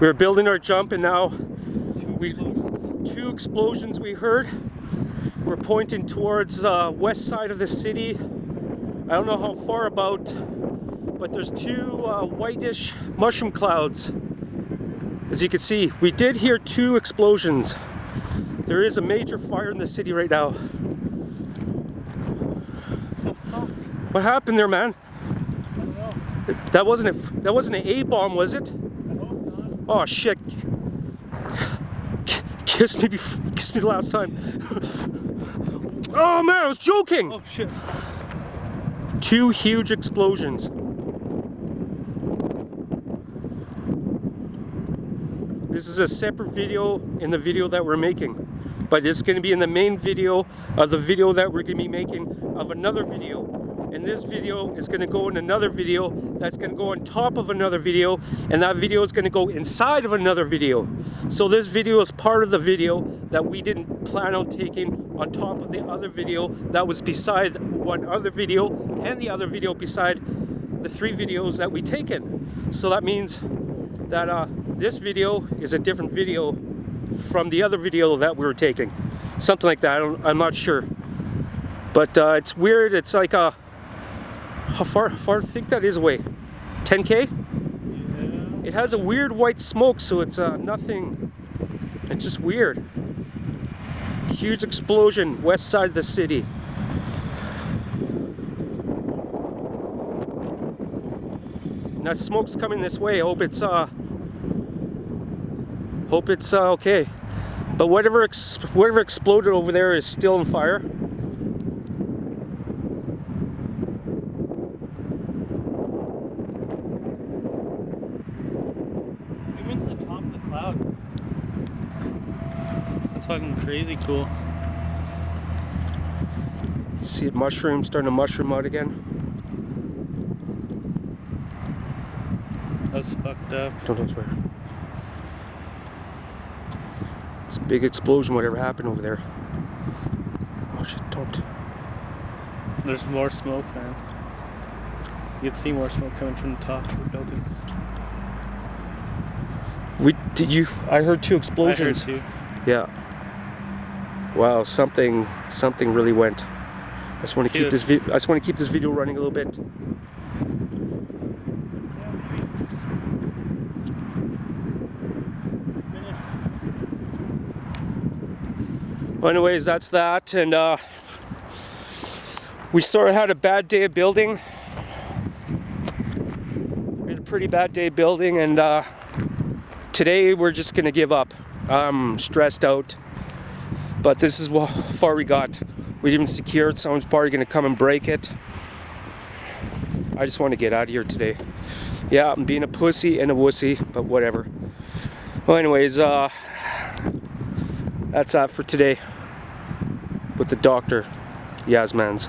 We were building our jump, and now two explosions we heard. We're pointing towards west side of the city. I don't know how far about, but there's two whitish mushroom clouds. As you can see, we did hear two explosions. There is a major fire in the city right now. What happened there, man? I don't know. That wasn't an A-bomb, was it? I hope not. Oh shit. Kiss me the last time. Oh man, I was joking. Oh shit. Two huge explosions. This is a separate video in the video that we're making, but it's going to be in the main video of the video that we're going to be making of another video. And this video is going to go in another video that's going to go on top of another video, and that video is going to go inside of another video. So this video is part of the video that we didn't plan on taking on top of the other video that was beside one other video and the other video beside the three videos that we taken. So that means that this video is a different video from the other video that we were taking. Something like that, I'm not sure. But it's weird, it's like a... How far do you think that is away? 10K? Yeah. It has a weird white smoke, so it's nothing. It's just weird. Huge explosion west side of the city. And that smoke's coming this way. I hope it's okay. But whatever exploded over there is still on fire. Zoom into the top of the clouds. That's fucking crazy cool. You see it starting to mushroom out again. That's fucked up. Don't swear. It's a big explosion, whatever happened over there. Oh shit, don't. There's more smoke, man. You can see more smoke coming from the top of the buildings. I heard two explosions. I heard too. Yeah. Wow, something really went. I just want to keep this video running a little bit. Well, anyways, that's that, and we sort of had a bad day of building. We had a pretty bad day building, and today we're just gonna give up. I'm stressed out, but this is how far we got. We didn't even secure it. Someone's probably gonna come and break it. I just want to get out of here today. Yeah, I'm being a pussy and a wussy, but whatever. Well, anyways, that's that for today with the doctor, Yasmans.